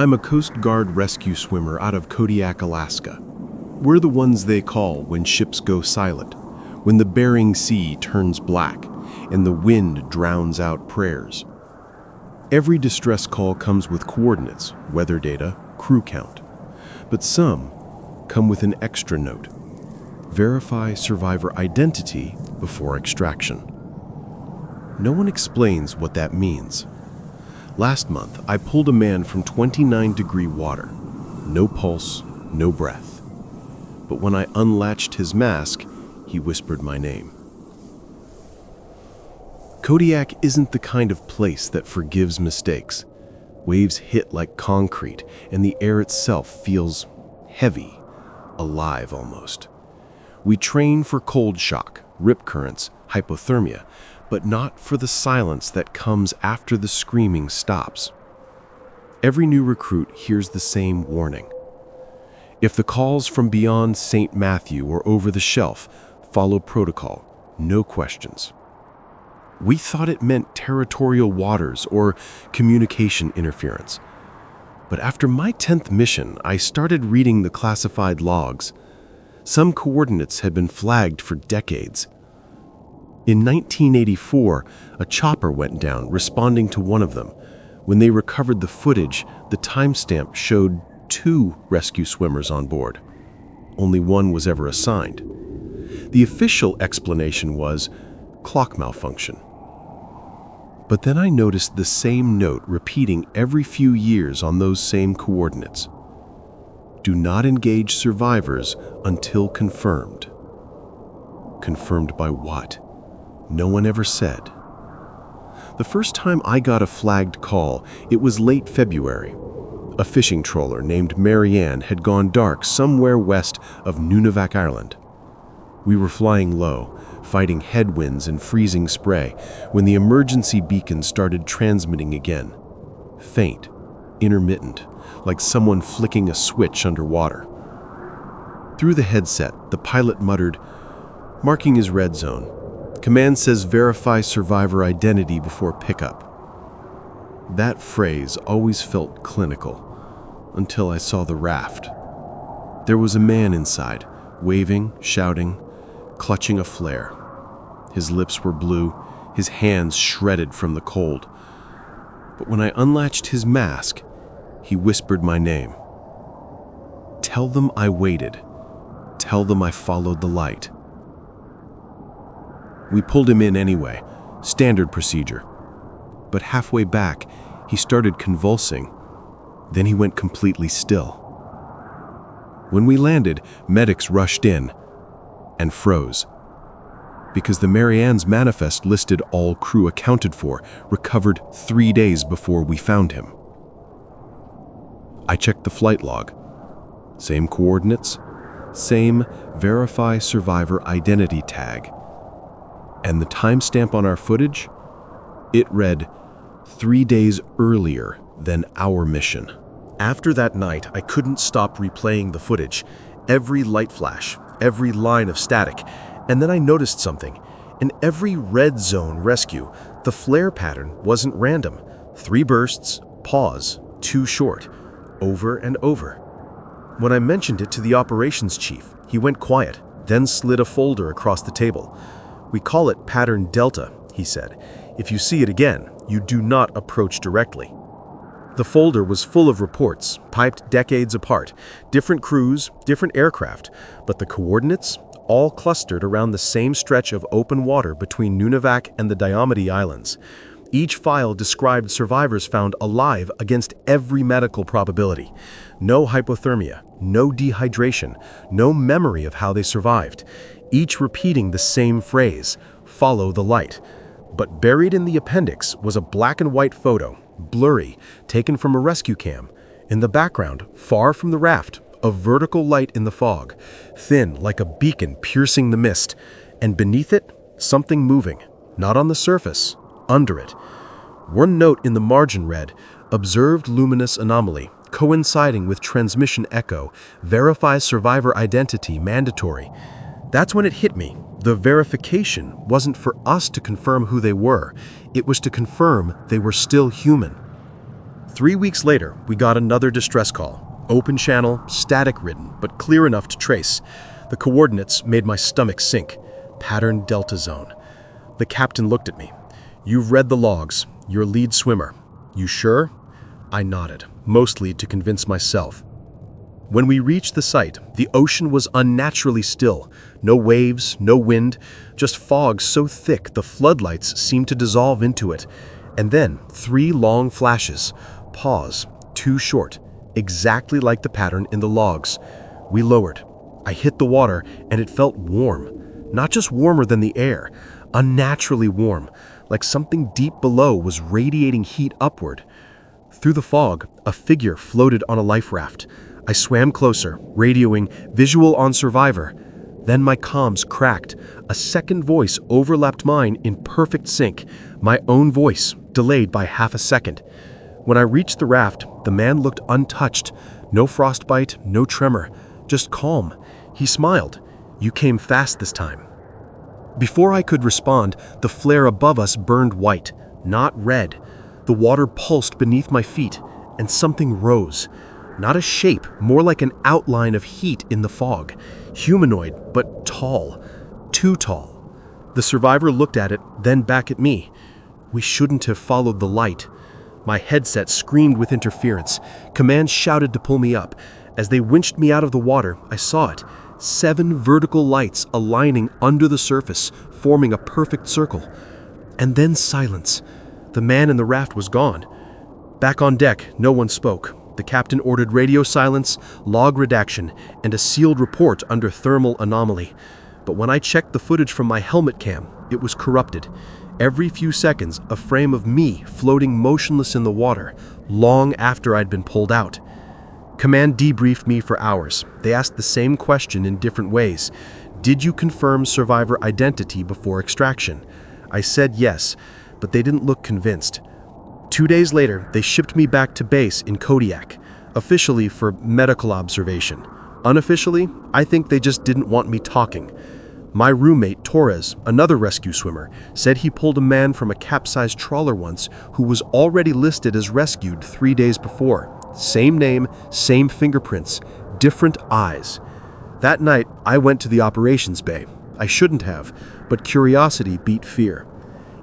I'm a Coast Guard rescue swimmer out of Kodiak, Alaska. We're the ones they call when ships go silent, when the Bering Sea turns black, and the wind drowns out prayers. Every distress call comes with coordinates, weather data, crew count. But some come with an extra note. Verify survivor identity before extraction. No one explains what that means. Last month, I pulled a man from 29-degree water. No pulse, no breath. But when I unlatched his mask, he whispered my name. Kodiak isn't the kind of place that forgives mistakes. Waves hit like concrete, and the air itself feels heavy, alive almost. We train for cold shock, rip currents, hypothermia, but not for the silence that comes after the screaming stops. Every new recruit hears the same warning. If the calls from beyond St. Matthew or over the shelf, follow protocol, no questions. We thought it meant territorial waters or communication interference. But after my 10th mission, I started reading the classified logs. Some coordinates had been flagged for decades. In 1984, a chopper went down responding to one of them. When they recovered the footage, the timestamp showed 2 rescue swimmers on board. Only one was ever assigned. The official explanation was clock malfunction. But then I noticed the same note repeating every few years on those same coordinates. Do not engage survivors until confirmed. Confirmed by what? No one ever said. The first time I got a flagged call, it was late February. A fishing trawler named Marianne had gone dark somewhere west of Nunavak Island. We were flying low, fighting headwinds and freezing spray, when the emergency beacon started transmitting again. Faint, intermittent, like someone flicking a switch underwater. Through the headset, the pilot muttered, "Marking is red zone. Command says verify survivor identity before pickup." That phrase always felt clinical, until I saw the raft. There was a man inside, waving, shouting, clutching a flare. His lips were blue, his hands shredded from the cold. But when I unlatched his mask, he whispered my name. Tell them I waited. Tell them I followed the light. We pulled him in anyway, standard procedure. But halfway back, he started convulsing. Then he went completely still. When we landed, medics rushed in and froze. Because the Marianne's manifest listed all crew accounted for, recovered 3 days before we found him. I checked the flight log. Same coordinates, same verify survivor identity tag. And the timestamp on our footage? It read 3 days earlier than our mission. After that night, I couldn't stop replaying the footage. Every light flash, every line of static. And then I noticed something. In every red zone rescue, the flare pattern wasn't random. 3 bursts, pause, 2 short, over and over. When I mentioned it to the operations chief, he went quiet, then slid a folder across the table. "We call it pattern delta," he said. "If you see it again, you do not approach directly." The folder was full of reports, piped decades apart, different crews, different aircraft, but the coordinates all clustered around the same stretch of open water between Nunavak and the Diomede Islands. Each file described survivors found alive against every medical probability. No hypothermia, no dehydration, no memory of how they survived. Each repeating the same phrase, "Follow the light." But buried in the appendix was a black and white photo, blurry, taken from a rescue cam. In the background, far from the raft, a vertical light in the fog, thin like a beacon piercing the mist, and beneath it, something moving, not on the surface, under it. One note in the margin read, "Observed luminous anomaly, coinciding with transmission echo, verify survivor identity mandatory." That's when it hit me. The verification wasn't for us to confirm who they were. It was to confirm they were still human. 3 weeks later, we got another distress call. Open channel, static-ridden, but clear enough to trace. The coordinates made my stomach sink. Pattern Delta Zone. The captain looked at me. "You've read the logs. You're lead swimmer. You sure?" I nodded, mostly to convince myself. When we reached the site, the ocean was unnaturally still. No waves, no wind, just fog so thick the floodlights seemed to dissolve into it. And then 3 long flashes. Pause, too short, exactly like the pattern in the logs. We lowered. I hit the water, and it felt warm. Not just warmer than the air, unnaturally warm, like something deep below was radiating heat upward. Through the fog, a figure floated on a life raft. I swam closer, radioing visual on survivor. Then my comms cracked. A second voice overlapped mine in perfect sync. My own voice, delayed by half a second. When I reached the raft, the man looked untouched. No frostbite, no tremor, just calm. He smiled. "You came fast this time." Before I could respond, the flare above us burned white, not red. The water pulsed beneath my feet, and something rose. Not a shape, more like an outline of heat in the fog. Humanoid, but tall. Too tall. The survivor looked at it, then back at me. We shouldn't have followed the light. My headset screamed with interference. Command shouted to pull me up. As they winched me out of the water, I saw it. 7 vertical lights aligning under the surface, forming a perfect circle. And then silence. The man in the raft was gone. Back on deck, no one spoke. The captain ordered radio silence, log redaction, and a sealed report under thermal anomaly. But when I checked the footage from my helmet cam, it was corrupted. Every few seconds, a frame of me floating motionless in the water, long after I'd been pulled out. Command debriefed me for hours. They asked the same question in different ways. Did you confirm survivor identity before extraction? I said yes, but they didn't look convinced. 2 days later, they shipped me back to base in Kodiak, officially for medical observation. Unofficially, I think they just didn't want me talking. My roommate, Torres, another rescue swimmer, said he pulled a man from a capsized trawler once who was already listed as rescued 3 days before. Same name, same fingerprints, different eyes. That night, I went to the operations bay. I shouldn't have, but curiosity beat fear.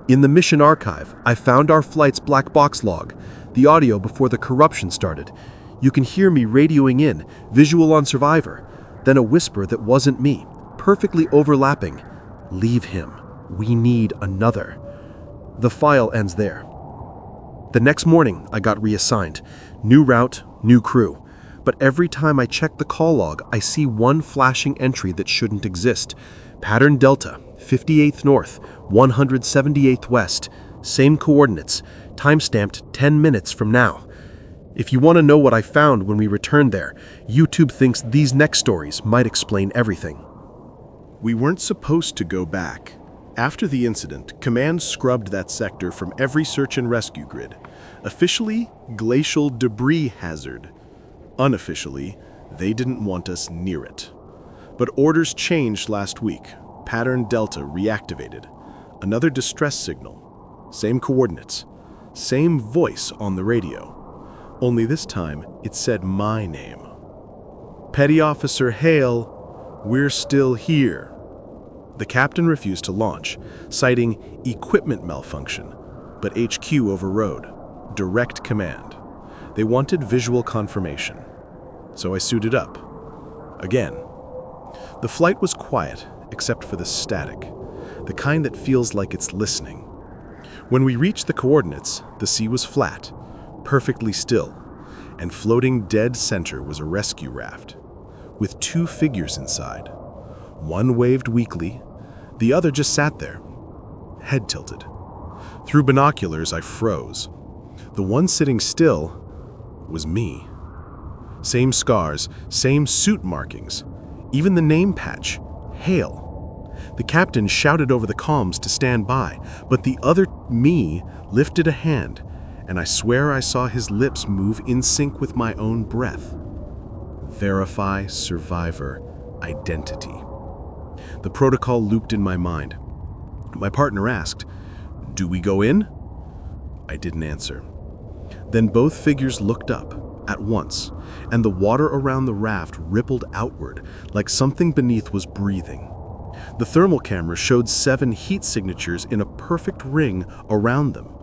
In the mission archive, I found our flight's black box log, the audio before the corruption started. You can hear me radioing in, visual on survivor, then a whisper that wasn't me, perfectly overlapping. "Leave him. We need another." The file ends there. The next morning, I got reassigned. New route, new crew. But every time I check the call log, I see one flashing entry that shouldn't exist. Pattern Delta, 58th North, 178th West. Same coordinates, timestamped 10 minutes from now. If you want to know what I found when we returned there, YouTube thinks these next stories might explain everything. We weren't supposed to go back. After the incident, Command scrubbed that sector from every search and rescue grid. Officially, glacial debris hazard. Unofficially, they didn't want us near it. But orders changed last week. Pattern Delta reactivated. Another distress signal. Same coordinates. Same voice on the radio. Only this time, it said my name. "Petty Officer Hale, we're still here." The captain refused to launch, citing equipment malfunction, but HQ overrode. Direct command. They wanted visual confirmation. So I suited up. Again. The flight was quiet, except for the static, the kind that feels like it's listening. When we reached the coordinates, the sea was flat, perfectly still, and floating dead center was a rescue raft, with 2 figures inside. One waved weakly, the other just sat there, head tilted. Through binoculars, I froze. The one sitting still was me. Same scars, same suit markings, even the name patch, Hale. The captain shouted over the comms to stand by, but the other me lifted a hand, and I swear I saw his lips move in sync with my own breath. Verify survivor identity. The protocol looped in my mind. My partner asked, "Do we go in?" I didn't answer. Then both figures looked up, at once, and the water around the raft rippled outward like something beneath was breathing. The thermal camera showed 7 heat signatures in a perfect ring around them.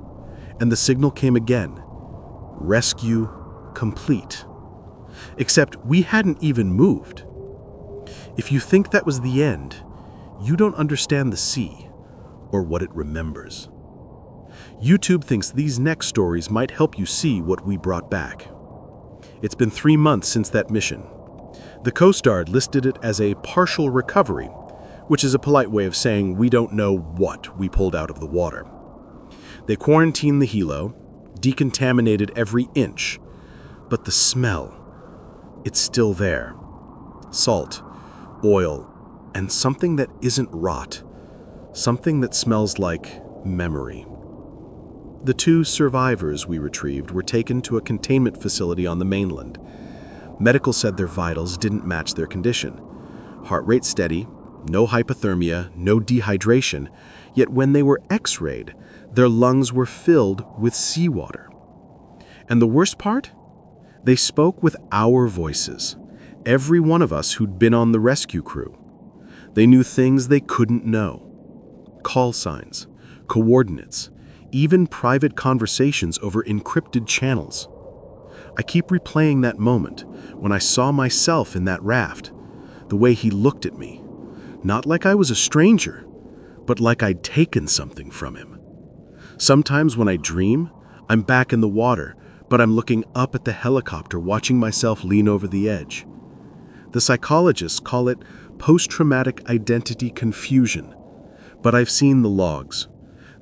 And the signal came again. Rescue complete. Except we hadn't even moved. If you think that was the end, you don't understand the sea or what it remembers. YouTube thinks these next stories might help you see what we brought back. It's been 3 months since that mission. The Coast Guard listed it as a partial recovery, which is a polite way of saying we don't know what we pulled out of the water. They quarantined the helo, decontaminated every inch, but the smell, it's still there. Salt, oil, and something that isn't rot, something that smells like memory. The 2 survivors we retrieved were taken to a containment facility on the mainland. Medical said their vitals didn't match their condition. Heart rate steady, no hypothermia, no dehydration, yet when they were x-rayed, their lungs were filled with seawater. And the worst part? They spoke with our voices, every one of us who'd been on the rescue crew. They knew things they couldn't know. Call signs, coordinates, even private conversations over encrypted channels. I keep replaying that moment when I saw myself in that raft, the way he looked at me, not like I was a stranger, but like I'd taken something from him. Sometimes when I dream, I'm back in the water, but I'm looking up at the helicopter watching myself lean over the edge. The psychologists call it post-traumatic identity confusion, but I've seen the logs.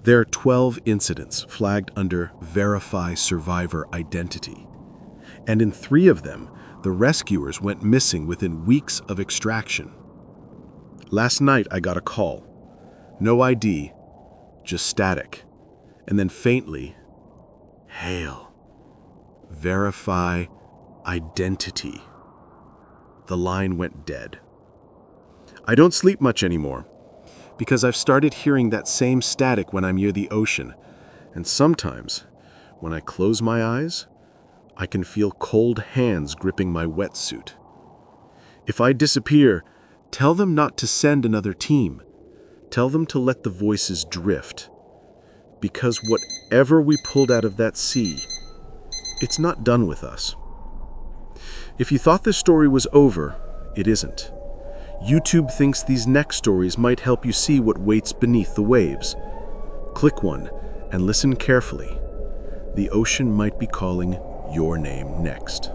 There are 12 incidents flagged under Verify Survivor Identity. And in 3 of them, the rescuers went missing within weeks of extraction. Last night I got a call. No ID, just static. And then faintly, hail, verify identity. The line went dead. I don't sleep much anymore, because I've started hearing that same static when I'm near the ocean, and sometimes, when I close my eyes, I can feel cold hands gripping my wetsuit. If I disappear, tell them not to send another team. Tell them to let the voices drift. Because whatever we pulled out of that sea, it's not done with us. If you thought this story was over, it isn't. YouTube thinks these next stories might help you see what waits beneath the waves. Click one and listen carefully. The ocean might be calling your name next.